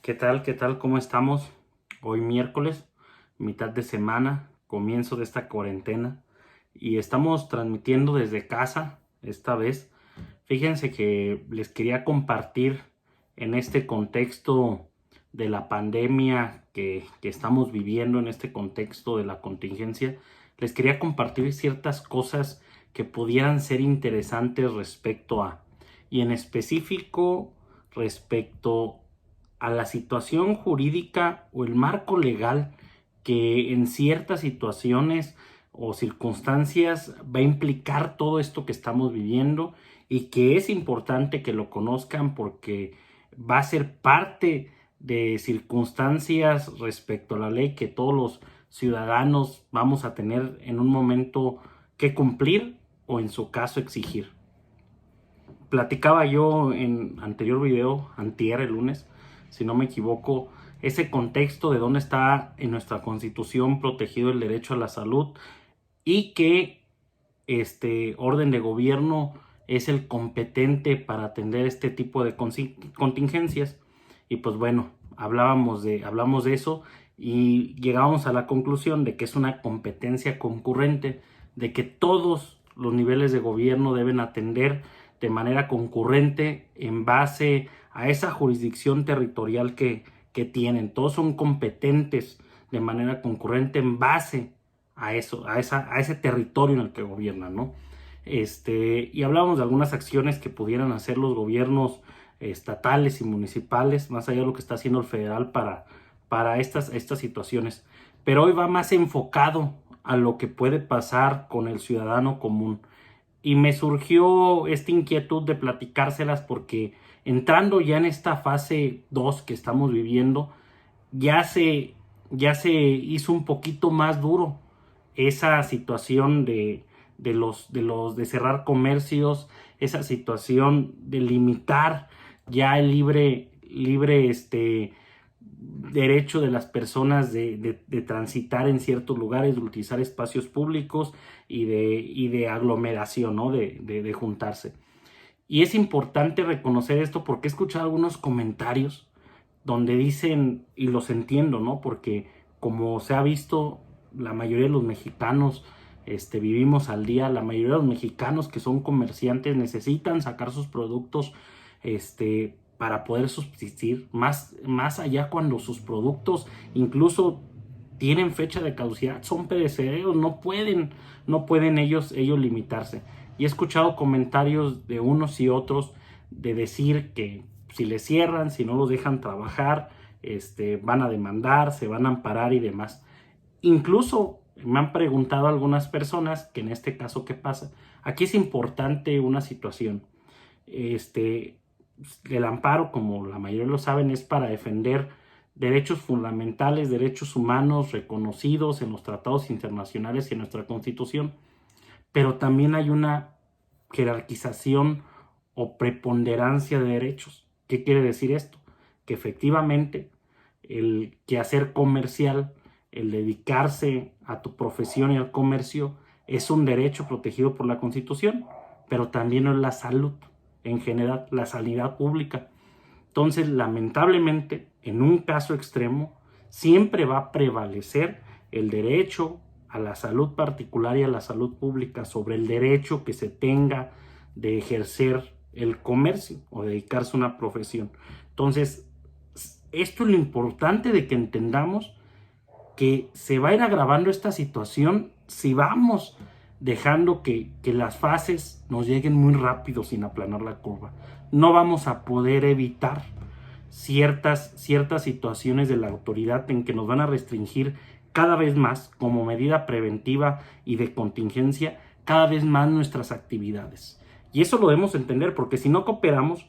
¿Qué tal? ¿Qué tal? ¿Cómo estamos? Hoy miércoles, mitad de semana, comienzo de esta cuarentena y estamos transmitiendo desde casa esta vez. Fíjense que les quería compartir en este contexto de la pandemia que estamos viviendo, en este contexto de la contingencia, les quería compartir ciertas cosas que pudieran ser interesantes respecto a, y en específico respecto a la situación jurídica o el marco legal que en ciertas situaciones o circunstancias va a implicar todo esto que estamos viviendo y que es importante que lo conozcan porque va a ser parte de circunstancias respecto a la ley que todos los ciudadanos vamos a tener en un momento que cumplir o en su caso exigir. Platicaba yo en anterior video, antier, el lunes, si no me equivoco, ese contexto de dónde está en nuestra Constitución protegido el derecho a la salud y que este orden de gobierno es el competente para atender este tipo de contingencias. Y pues bueno, hablamos de eso y llegamos a la conclusión de que es una competencia concurrente, de que todos los niveles de gobierno deben atender de manera concurrente en base a esa jurisdicción territorial que tienen. Todos son competentes de manera concurrente en base a eso, a ese territorio en el que gobiernan, ¿no? Y hablábamos de algunas acciones que pudieran hacer los gobiernos estatales y municipales, más allá de lo que está haciendo el federal para estas situaciones. Pero hoy va más enfocado a lo que puede pasar con el ciudadano común. Y me surgió esta inquietud de platicárselas porque entrando ya en esta fase 2 que estamos viviendo, ya se, ya se hizo un poquito más duro esa situación de cerrar comercios, esa situación de limitar ya el libre derecho de las personas de transitar en ciertos lugares, de utilizar espacios públicos y de aglomeración, ¿no? De juntarse. Y es importante reconocer esto porque he escuchado algunos comentarios donde dicen, y los entiendo, ¿no? Porque como se ha visto, la mayoría de los mexicanos vivimos al día, la mayoría de los mexicanos que son comerciantes necesitan sacar sus productos para poder subsistir, más allá cuando sus productos incluso tienen fecha de caducidad, son perecederos, no pueden ellos limitarse. Y he escuchado comentarios de unos y otros de decir que si les cierran, si no los dejan trabajar, van a demandar, se van a amparar y demás. Incluso me han preguntado algunas personas que en este caso, ¿qué pasa? Aquí es importante una situación. El amparo, como la mayoría lo saben, es para defender derechos fundamentales, derechos humanos reconocidos en los tratados internacionales y en nuestra Constitución. Pero también hay una jerarquización o preponderancia de derechos. ¿Qué quiere decir esto? Que efectivamente el quehacer comercial, el dedicarse a tu profesión y al comercio es un derecho protegido por la Constitución, pero también es la salud, en general, la sanidad pública. Entonces, lamentablemente, en un caso extremo, siempre va a prevalecer el derecho a la salud particular y a la salud pública sobre el derecho que se tenga de ejercer el comercio o dedicarse a una profesión. Entonces, esto es lo importante de que entendamos que se va a ir agravando esta situación si vamos dejando que las fases nos lleguen muy rápido sin aplanar la curva. No vamos a poder evitar ciertas situaciones de la autoridad en que nos van a restringir cada vez más, como medida preventiva y de contingencia, cada vez más nuestras actividades. Y eso lo debemos entender, porque si no cooperamos,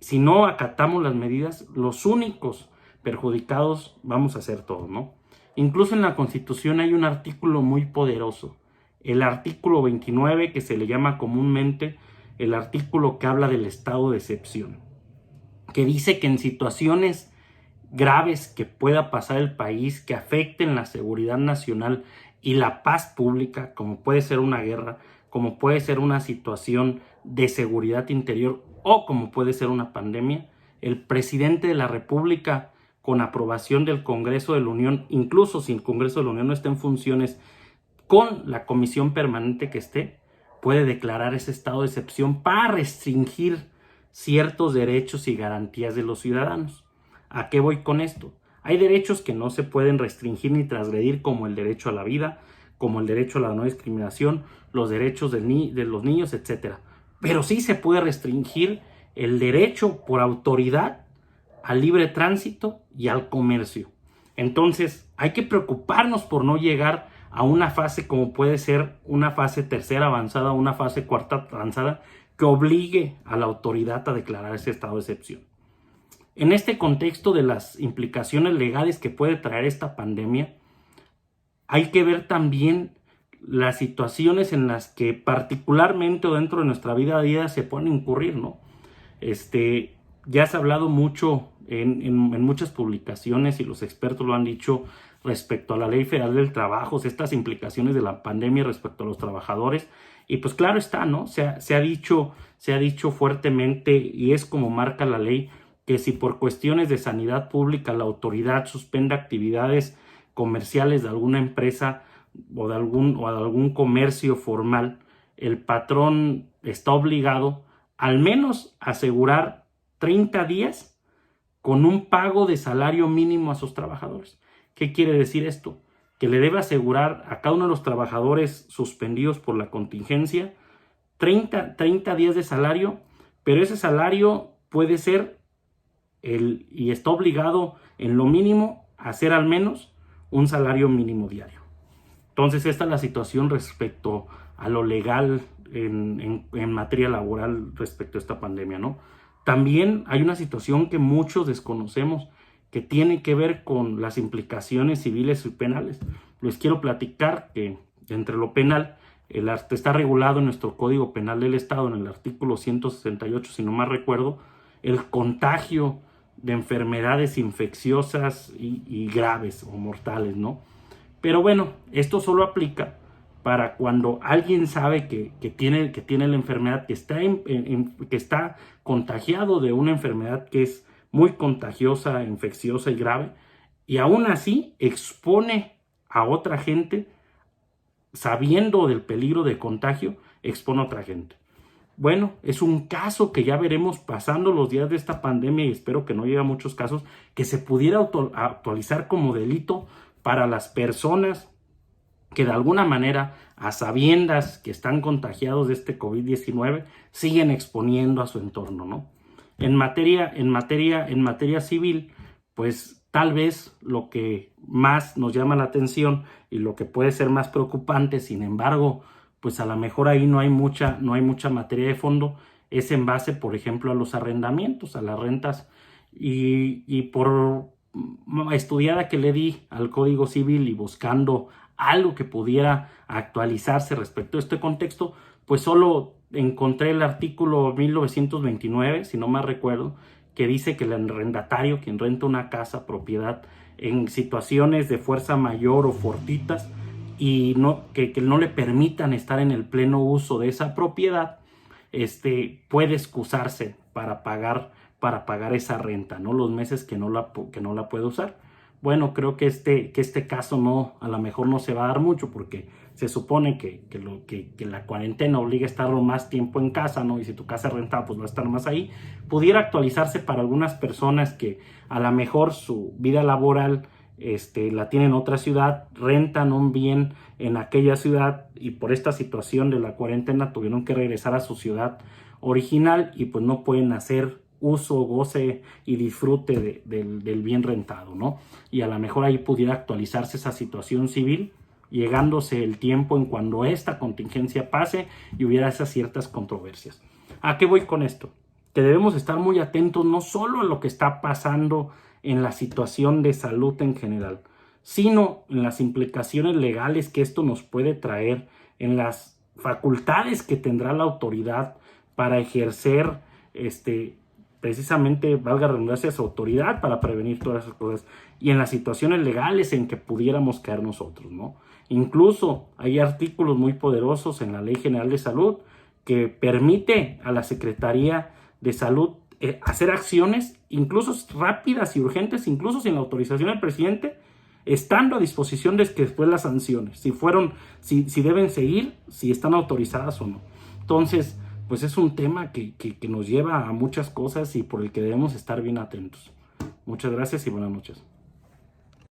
si no acatamos las medidas, los únicos perjudicados vamos a ser todos, ¿no? Incluso en la Constitución hay un artículo muy poderoso, el artículo 29, que se le llama comúnmente el artículo que habla del estado de excepción, que dice que en situaciones graves que pueda pasar el país, que afecten la seguridad nacional y la paz pública, como puede ser una guerra, como puede ser una situación de seguridad interior o como puede ser una pandemia, el presidente de la República, con aprobación del Congreso de la Unión, incluso si el Congreso de la Unión no está en funciones, con la comisión permanente que esté, puede declarar ese estado de excepción para restringir ciertos derechos y garantías de los ciudadanos. ¿A qué voy con esto? Hay derechos que no se pueden restringir ni transgredir, como el derecho a la vida, como el derecho a la no discriminación, los derechos de los niños, etc. Pero sí se puede restringir el derecho por autoridad al libre tránsito y al comercio. Entonces, hay que preocuparnos por no llegar a una fase como puede ser una fase tercera avanzada o una fase cuarta avanzada que obligue a la autoridad a declarar ese estado de excepción. En este contexto de las implicaciones legales que puede traer esta pandemia, hay que ver también las situaciones en las que particularmente o dentro de nuestra vida a día se pueden incurrir, ¿no? Ya se ha hablado mucho en muchas publicaciones y los expertos lo han dicho respecto a la Ley Federal del Trabajo, estas implicaciones de la pandemia respecto a los trabajadores. Y pues claro está, ¿no? Se ha dicho fuertemente, y es como marca la ley, que si por cuestiones de sanidad pública la autoridad suspende actividades comerciales de alguna empresa o de algún comercio formal, el patrón está obligado al menos a asegurar 30 días con un pago de salario mínimo a sus trabajadores. ¿Qué quiere decir esto? Que le debe asegurar a cada uno de los trabajadores suspendidos por la contingencia 30 días de salario, pero ese salario puede ser y está obligado en lo mínimo a hacer al menos un salario mínimo diario. Entonces esta es la situación respecto a lo legal en materia laboral respecto a esta pandemia, ¿no? También hay una situación que muchos desconocemos que tiene que ver con las implicaciones civiles y penales. Les quiero platicar que entre lo penal, está regulado en nuestro Código Penal del Estado, en el artículo 168, si no mal recuerdo, el contagio de enfermedades infecciosas y graves o mortales, ¿no? Pero bueno, esto solo aplica para cuando alguien sabe que tiene la enfermedad, que está contagiado de una enfermedad que es muy contagiosa, infecciosa y grave, y aún así expone a otra gente, sabiendo del peligro de contagio, expone a otra gente. Bueno, es un caso que ya veremos pasando los días de esta pandemia, y espero que no llegue a muchos casos, que se pudiera actualizar como delito para las personas que de alguna manera, a sabiendas que están contagiados de este COVID-19, siguen exponiendo a su entorno, ¿no? En materia civil, pues tal vez lo que más nos llama la atención y lo que puede ser más preocupante, sin embargo, pues a lo mejor ahí no hay mucha materia de fondo, es en base, por ejemplo, a los arrendamientos, a las rentas, y por estudiada que le di al Código Civil y buscando algo que pudiera actualizarse respecto a este contexto, pues solo encontré el artículo 1929, si no me recuerdo, que dice que el arrendatario, quien renta una casa, propiedad, en situaciones de fuerza mayor o fortuitas, y que no le permitan estar en el pleno uso de esa propiedad, puede excusarse para pagar esa renta, ¿no? Los meses que no la puede usar. Bueno, creo que este caso a lo mejor no se va a dar mucho, porque se supone que la cuarentena obliga a estar más tiempo en casa, ¿no? Y si tu casa es rentada, pues va a estar más ahí. Pudiera actualizarse para algunas personas que a lo mejor su vida laboral la tienen en otra ciudad, rentan un bien en aquella ciudad y por esta situación de la cuarentena tuvieron que regresar a su ciudad original y pues no pueden hacer uso, goce y disfrute del bien rentado, ¿no? Y a lo mejor ahí pudiera actualizarse esa situación civil, llegándose el tiempo en cuando esta contingencia pase y hubiera esas ciertas controversias. ¿A qué voy con esto? Que debemos estar muy atentos no solo a lo que está pasando en la situación de salud en general, sino en las implicaciones legales que esto nos puede traer, en las facultades que tendrá la autoridad para ejercer precisamente, valga la redundancia, su autoridad para prevenir todas esas cosas, y en las situaciones legales en que pudiéramos caer nosotros, ¿no? Incluso hay artículos muy poderosos en la Ley General de Salud que permite a la Secretaría de Salud hacer acciones, incluso rápidas y urgentes, incluso sin la autorización del presidente, estando a disposición de que después las sanciones, si deben seguir, si están autorizadas o no. Entonces, pues es un tema que nos lleva a muchas cosas y por el que debemos estar bien atentos. Muchas gracias y buenas noches.